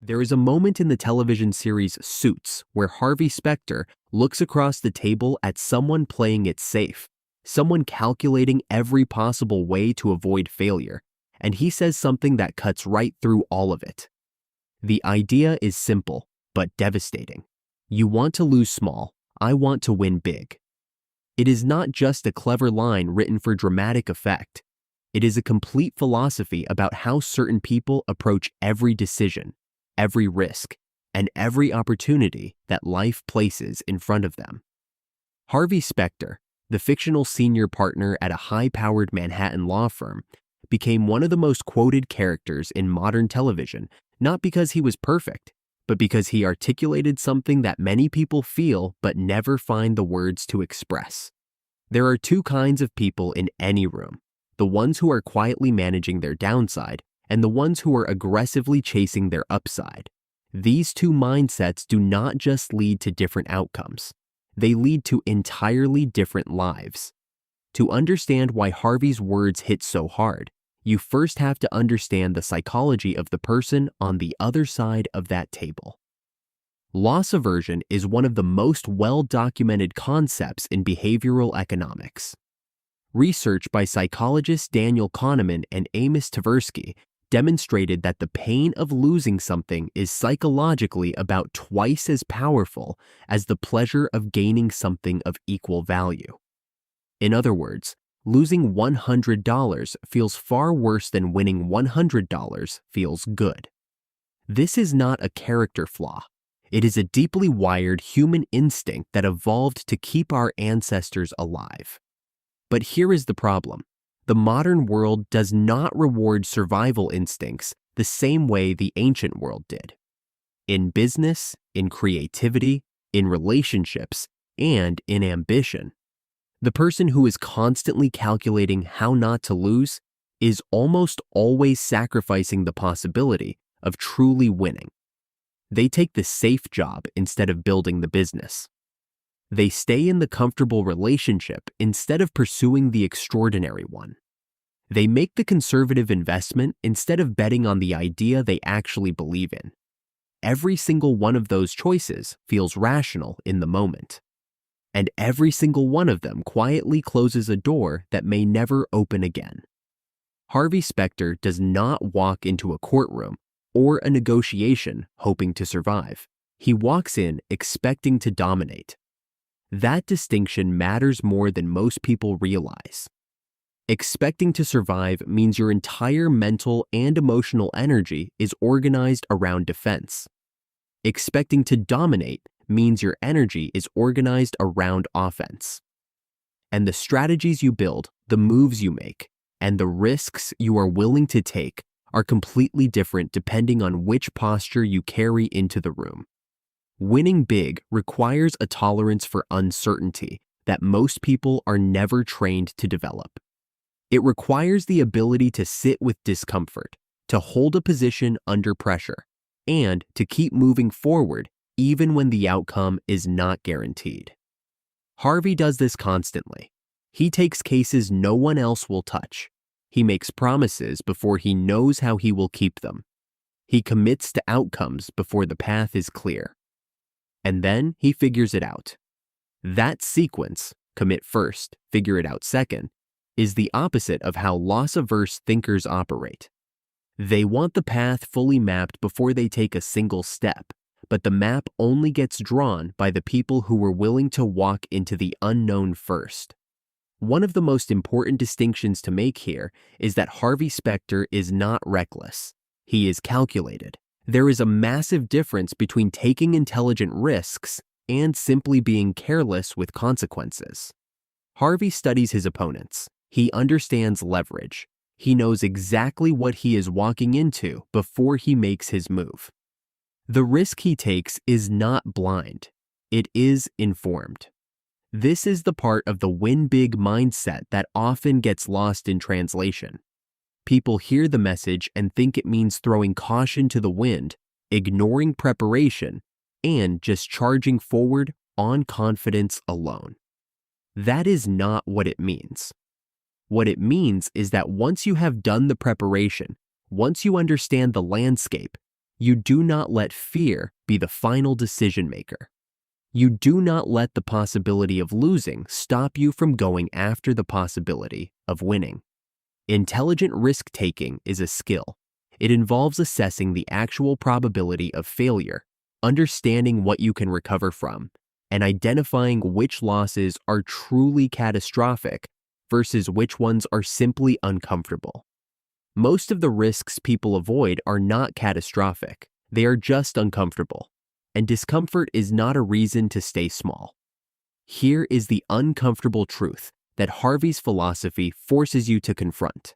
There is a moment in the television series Suits where Harvey Specter looks across the table at someone playing it safe, someone calculating every possible way to avoid failure, and he says something that cuts right through all of it. The idea is simple, but devastating. You want to lose small, I want to win big. It is not just a clever line written for dramatic effect. It is a complete philosophy about how certain people approach every decision, every risk, and every opportunity that life places in front of them. Harvey Specter, the fictional senior partner at a high-powered Manhattan law firm, became one of the most quoted characters in modern television, not because he was perfect, but because he articulated something that many people feel but never find the words to express. There are two kinds of people in any room: the ones who are quietly managing their downside and the ones who are aggressively chasing their upside. These two mindsets do not just lead to different outcomes. They lead to entirely different lives. To understand why Harvey's words hit so hard, you first have to understand the psychology of the person on the other side of that table. Loss aversion is one of the most well-documented concepts in behavioral economics. Research by psychologists Daniel Kahneman and Amos Tversky demonstrated that the pain of losing something is psychologically about twice as powerful as the pleasure of gaining something of equal value. In other words, losing $100 feels far worse than winning $100 feels good. This is not a character flaw. It is a deeply wired human instinct that evolved to keep our ancestors alive. But here is the problem. The modern world does not reward survival instincts the same way the ancient world did. In business, in creativity, in relationships, and in ambition, the person who is constantly calculating how not to lose is almost always sacrificing the possibility of truly winning. They take the safe job instead of building the business. They stay in the comfortable relationship instead of pursuing the extraordinary one. They make the conservative investment instead of betting on the idea they actually believe in. Every single one of those choices feels rational in the moment. And every single one of them quietly closes a door that may never open again. Harvey Specter does not walk into a courtroom or a negotiation hoping to survive. He walks in expecting to dominate. That distinction matters more than most people realize. Expecting to survive means your entire mental and emotional energy is organized around defense. Expecting to dominate means your energy is organized around offense. And the strategies you build, the moves you make, and the risks you are willing to take are completely different depending on which posture you carry into the room. Winning big requires a tolerance for uncertainty that most people are never trained to develop. It requires the ability to sit with discomfort, to hold a position under pressure, and to keep moving forward even when the outcome is not guaranteed. Harvey does this constantly. He takes cases no one else will touch. He makes promises before he knows how he will keep them. He commits to outcomes before the path is clear. And then he figures it out. That sequence, commit first, figure it out second, is the opposite of how loss-averse thinkers operate. They want the path fully mapped before they take a single step, but the map only gets drawn by the people who were willing to walk into the unknown first. One of the most important distinctions to make here is that Harvey Specter is not reckless. He is calculated. There is a massive difference between taking intelligent risks and simply being careless with consequences. Harvey studies his opponents. He understands leverage. He knows exactly what he is walking into before he makes his move. The risk he takes is not blind. It is informed. This is the part of the win big mindset that often gets lost in translation. People hear the message and think it means throwing caution to the wind, ignoring preparation, and just charging forward on confidence alone. That is not what it means. What it means is that once you have done the preparation, once you understand the landscape, You do not let fear be the final decision maker. You do not let the possibility of losing stop you from going after the possibility of winning. Intelligent risk-taking is a skill. It involves assessing the actual probability of failure, understanding what you can recover from, and identifying which losses are truly catastrophic versus which ones are simply uncomfortable. Most of the risks people avoid are not catastrophic. They are just uncomfortable, and discomfort is not a reason to stay small. Here is the uncomfortable truth that Harvey's philosophy forces you to confront.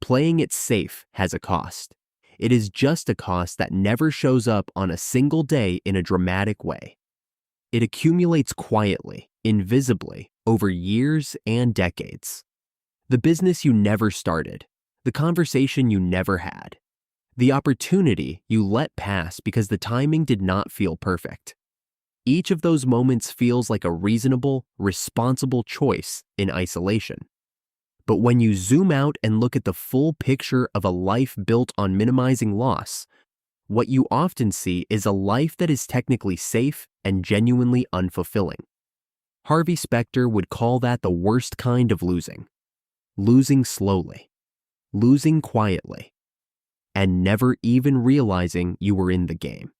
Playing it safe has a cost. It is just a cost that never shows up on a single day in a dramatic way. It accumulates quietly, invisibly, over years and decades. The business you never started, the conversation you never had, the opportunity you let pass because the timing did not feel perfect. Each of those moments feels like a reasonable, responsible choice in isolation. But when you zoom out and look at the full picture of a life built on minimizing loss, what you often see is a life that is technically safe and genuinely unfulfilling. Harvey Specter would call that the worst kind of losing. Losing slowly, losing quietly, and never even realizing you were in the game.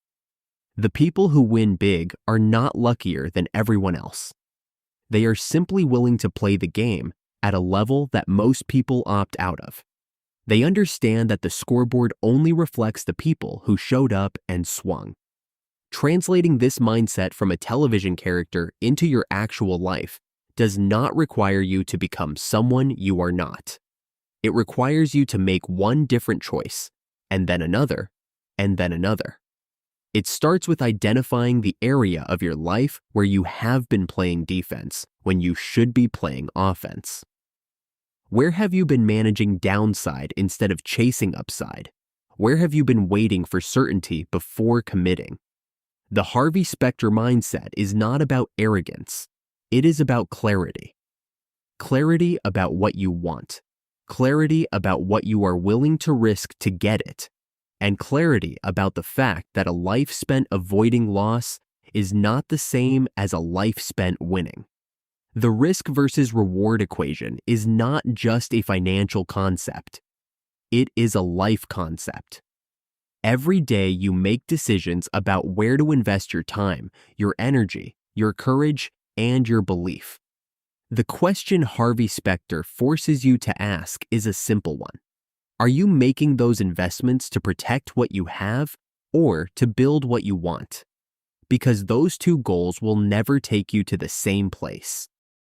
The people who win big are not luckier than everyone else. They are simply willing to play the game at a level that most people opt out of. They understand that the scoreboard only reflects the people who showed up and swung. Translating this mindset from a television character into your actual life does not require you to become someone you are not. It requires you to make one different choice, and then another, and then another. It starts with identifying the area of your life where you have been playing defense when you should be playing offense. Where have you been managing downside instead of chasing upside? Where have you been waiting for certainty before committing? The Harvey Specter mindset is not about arrogance. It is about clarity. Clarity about what you want. Clarity about what you are willing to risk to get it. And clarity about the fact that a life spent avoiding loss is not the same as a life spent winning. The risk versus reward equation is not just a financial concept. It is a life concept. Every day you make decisions about where to invest your time, your energy, your courage, and your belief. The question Harvey Specter forces you to ask is a simple one. Are you making those investments to protect what you have or to build what you want? Because those two goals will never take you to the same place.